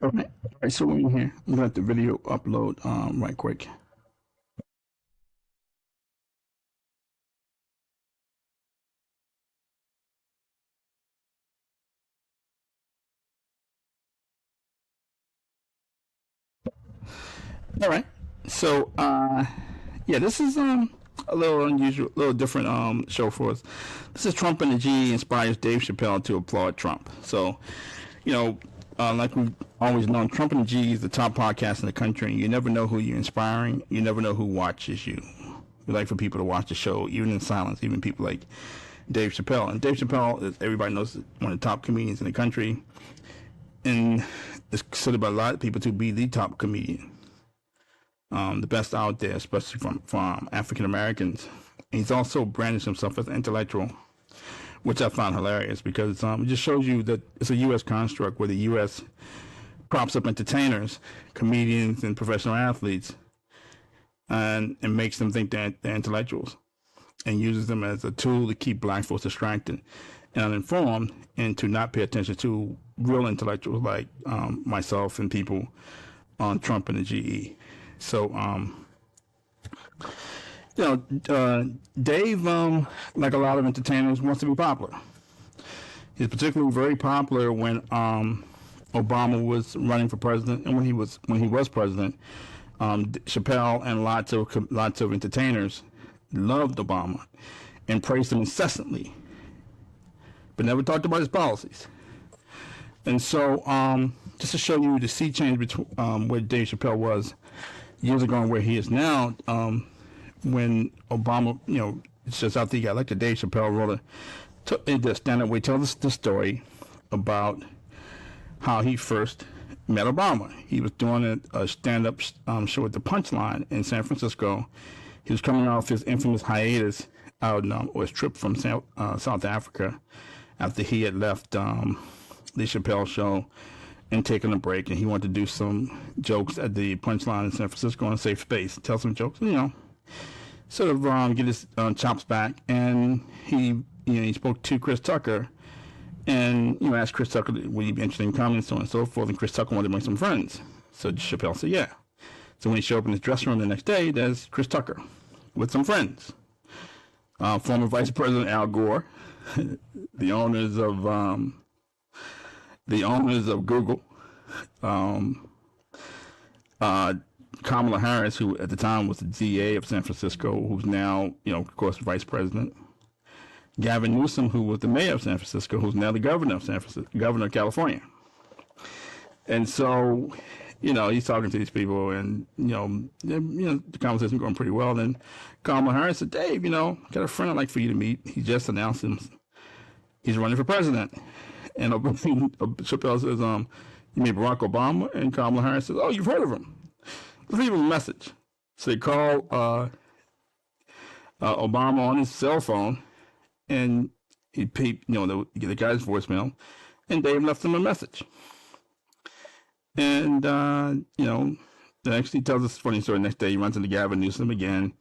All right. So when you're here, I'm gonna let the video upload right quick. All right. So yeah, this is a little unusual, a little different show for us. This is Trump and the G inspires Dave Chappelle to applaud Trump. So you know, like we've always known, Trump and the G is the top podcast in the country, and you never know who you're inspiring. You never know who watches you. We like for people to watch the show, even in silence, even people like Dave Chappelle. And Dave Chappelle, as everybody knows, is one of the top comedians in the country, and is considered by a lot of people to be the top comedian, the best out there, especially from African Americans. He's also brandished himself as an intellectual, which I found hilarious because it just shows you that it's a U.S. construct where the U.S. props up entertainers, comedians, and professional athletes, and makes them think they're intellectuals, and uses them as a tool to keep black folks distracted and uninformed, and to not pay attention to real intellectuals like myself and people on Trump and the GE. So, Dave, like a lot of entertainers, wants to be popular. He's particularly very popular when Obama was running for president, and when he was president, Chappelle and lots of entertainers loved Obama and praised him incessantly, but never talked about his policies. And so, just to show you the sea change between where Dave Chappelle was years ago and where he is now, when Obama, just after he got elected, Dave Chappelle wrote a stand-up way, tells the story about how he first met Obama. He was doing a stand-up show at the Punchline in San Francisco. He was coming off his infamous hiatus out or his trip from South Africa after he had left the Chappelle show and taken a break, and he wanted to do some jokes at the Punchline in San Francisco in a safe space, tell some jokes, sort of get his chops back. And he spoke to Chris Tucker, and asked Chris Tucker, would he be interested in coming, so on and so forth. And Chris Tucker wanted to make some friends, so Chappelle said yeah. So when he showed up in his dressing room the next day, there's Chris Tucker with some friends, former Vice President Al Gore, the owners of Google, Kamala Harris, who at the time was the DA of San Francisco, who's now, of course, vice president. Gavin Newsom, who was the mayor of San Francisco, who's now the governor of San Francisco, governor of California. And so, he's talking to these people, and the conversation going pretty well. Then Kamala Harris said, "Dave, got a friend I'd like for you to meet. He just announced he's running for president." And Chappelle says, "You mean Barack Obama?" And Kamala Harris says, "Oh, you've heard of him. Let's leave him a message." So they call Obama on his cell phone, and he peeped, the guy's voicemail, and Dave left him a message. And the next, he tells us a funny story. Next day, he runs into Gavin Newsom again,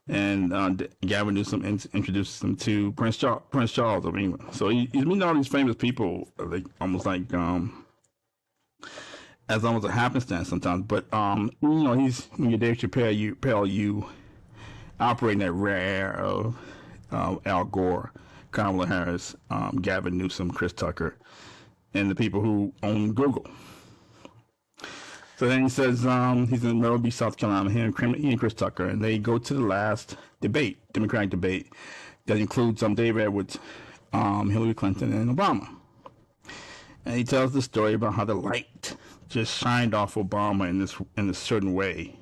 and Gavin Newsom introduces him to Prince Charles of England. So he's meeting all these famous people, like almost like as almost a happenstance sometimes. But he's when you're Dave Chappelle, you operate in that rare of Al Gore, Kamala Harris, Gavin Newsom, Chris Tucker, and the people who own Google. So then he says he's in Myrtle Beach, South Carolina, he and Chris Tucker, and they go to the last Democratic debate, that includes Dave Edwards, Hillary Clinton, and Obama. And he tells the story about how the light just shined off Obama in a certain way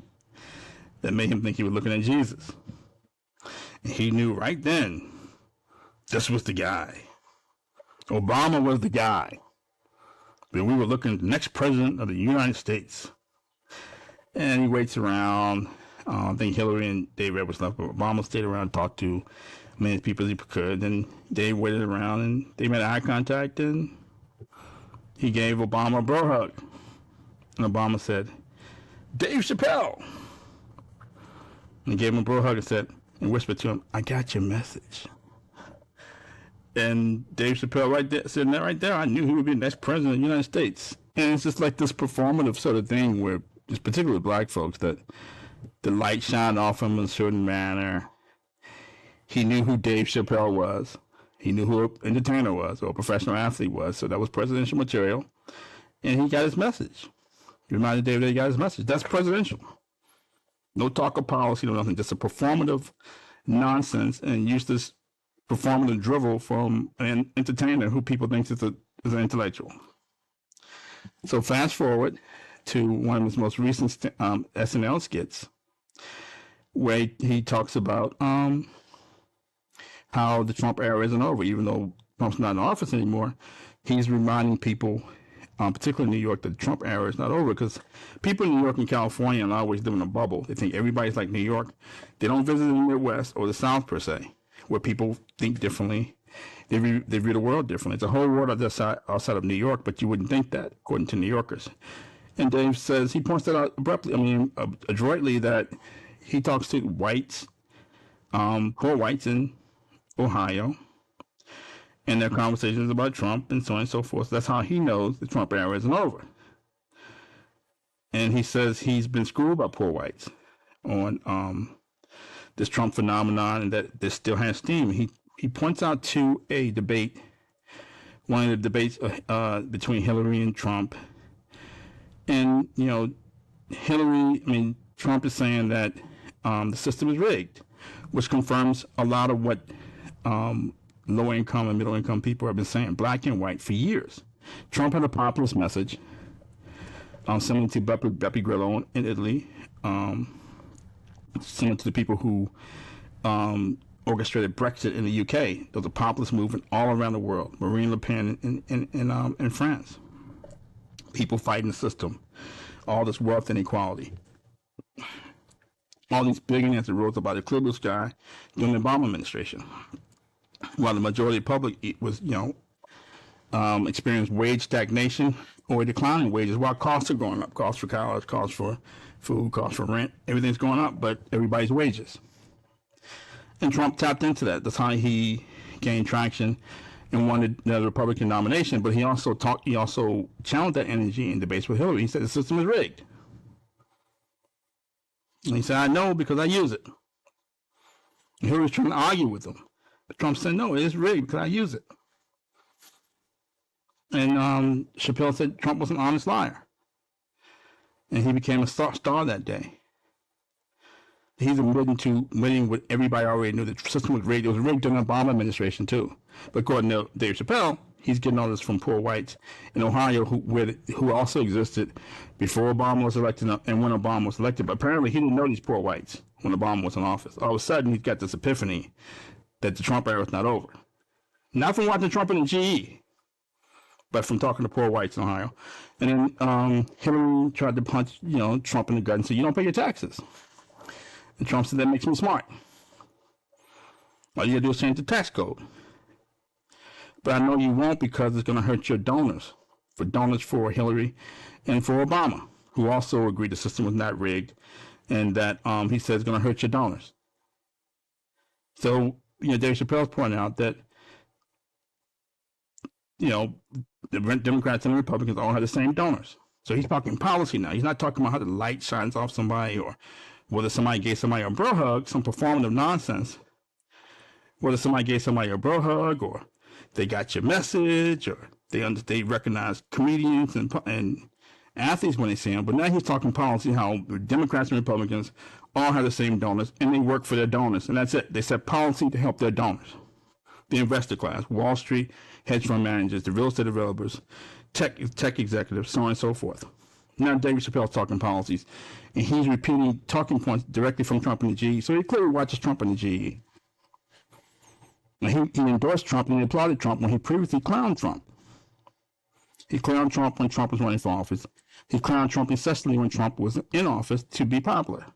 that made him think he was looking at Jesus. And he knew right then this was the guy. Obama was the guy. But we were looking at the next president of the United States. And he waits around. I think Hillary and Dave Edwards left, but Obama stayed around and talked to as many people as he could. And Dave waited around, and they made eye contact, and he gave Obama a bro hug. And Obama said, "Dave Chappelle." And he gave him a bro hug and whispered to him, "I got your message." And Dave Chappelle sitting there right there, I knew he would be the next president of the United States. And it's just like this performative sort of thing where, just particularly black folks, that the light shined off him in a certain manner. He knew who Dave Chappelle was. He knew who an entertainer was or a professional athlete was. So that was presidential material. And he got his message. He reminded Dave that he got his message. That's presidential. No talk of policy, no nothing. Just a performative nonsense, and use this performative drivel from an entertainer who people think is an intellectual. So fast forward to one of his most recent SNL skits, where he talks about how the Trump era isn't over, even though Trump's not in office anymore. He's reminding people, particularly in New York, that the Trump era is not over, because people in New York and California are always live in a bubble. They think everybody's like New York. They don't visit the Midwest or the South per se, where people think differently. They view the world differently. It's a whole world outside of New York, but you wouldn't think that, according to New Yorkers. And Dave says, he points that out adroitly, that he talks to whites, poor whites in Ohio, and their conversations about Trump and so on and so forth. So that's how he knows the Trump era isn't over. And he says he's been schooled by poor whites on this Trump phenomenon, and that this still has steam. He points out to a debate, one of the debates between Hillary and Trump. And, Trump is saying that the system is rigged, which confirms a lot of what low income and middle income people have been saying, black and white, for years. Trump had a populist message, similar to Beppe Grillo in Italy, similar to the people who orchestrated Brexit in the UK. There was a populist movement all around the world. Marine Le Pen in France. People fighting the system. All this wealth inequality. All these billionaires that rose up out of the clear blue sky during the Obama administration. While the majority of the public was, experienced wage stagnation or declining wages, while costs are going up. Costs for college, costs for food, costs for rent. Everything's going up, but everybody's wages. And Trump tapped into that. That's how he gained traction and won the Republican nomination. But he also challenged that energy in debates with Hillary. He said the system is rigged. And he said, I know because I use it. And Hillary was trying to argue with him. But Trump said, no, it is rigged because I use it. And Chappelle said Trump was an honest liar. And he became a star that day. He's admitting what everybody already knew. The system was rigged. It was rigged during the Obama administration, too. But according to Dave Chappelle, he's getting all this from poor whites in Ohio who also existed before Obama was elected and when Obama was elected. But apparently he didn't know these poor whites when Obama was in office. All of a sudden, he's got this epiphany that the Trump era is not over. Not from watching Trump in the GE, but from talking to poor whites in Ohio. And then Hillary tried to punch Trump in the gut and say, you don't pay your taxes. And Trump said, that makes me smart. All you gotta do is change the tax code. But I know you won't, because it's gonna hurt your donors for Hillary and for Obama, who also agreed the system was not rigged, and that he says it's gonna hurt your donors. So, Dave Chappelle's pointing out that, the Democrats and the Republicans all have the same donors. So he's talking policy now. He's not talking about how the light shines off somebody, or whether somebody gave somebody a bro hug, some performative nonsense. Whether somebody gave somebody a bro hug, or they got your message, or they recognize comedians and athletes when they see them. But now he's talking policy, how Democrats and Republicans all have the same donors, and they work for their donors. And that's it. They set policy to help their donors. The investor class, Wall Street, hedge fund managers, the real estate developers, tech executives, so on and so forth. Now David Chappelle's talking policies, and he's repeating talking points directly from Trump and the GE. So he clearly watches Trump and the GE. Now he endorsed Trump and he applauded Trump when he previously clowned Trump. He clowned Trump when Trump was running for office. He clowned Trump incessantly when Trump was in office to be popular.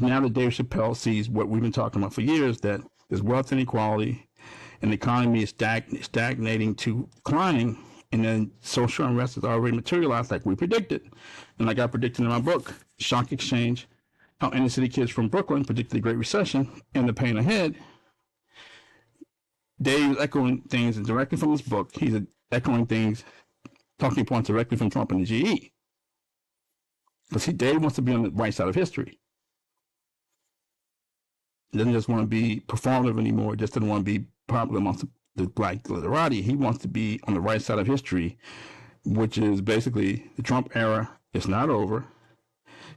Now that Dave Chappelle sees what we've been talking about for years, that there's wealth inequality and the economy is stagnating to declining, and then social unrest has already materialized like we predicted. And like I predicted in my book, Shock Exchange, how inner city kids from Brooklyn predicted the Great Recession and the pain ahead. Dave is echoing things directly from his book. He's echoing things talking points directly from Trump and the GE. Because Dave wants to be on the right side of history. He doesn't just want to be performative anymore. He just doesn't want to be popular amongst the black literati. He wants to be on the right side of history, which is basically the Trump era is not over.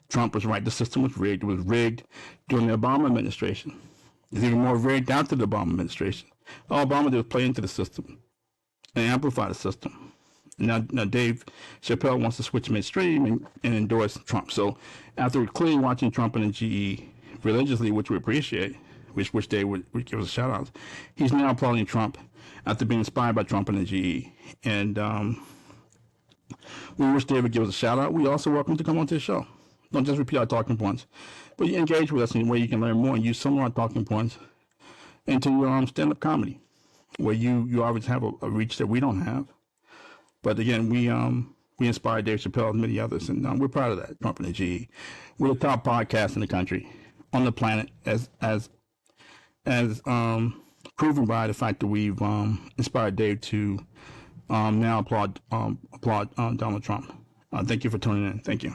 Trump was right. The system was rigged. It was rigged during the Obama administration. It's even more rigged after the Obama administration. All Obama did was play into the system and amplify the system. Now Dave Chappelle wants to switch midstream and endorse Trump. So after clearly watching Trump and the GE religiously, which we appreciate, which Dave would give us a shout out, he's now applauding Trump after being inspired by Trump and the GE. And we wish Dave would give us a shout out. We also welcome him to come onto the show. Don't just repeat our talking points, but you engage with us in a way you can learn more and use some of our talking points into stand-up comedy, where you always have a reach that we don't have. But again, we inspired Dave Chappelle and many others, and we're proud of that. Trump and the GE, we're the top podcast in the country, on the planet, as proven by the fact that we've inspired Dave to now applaud Donald Trump. Thank you for tuning in. Thank you.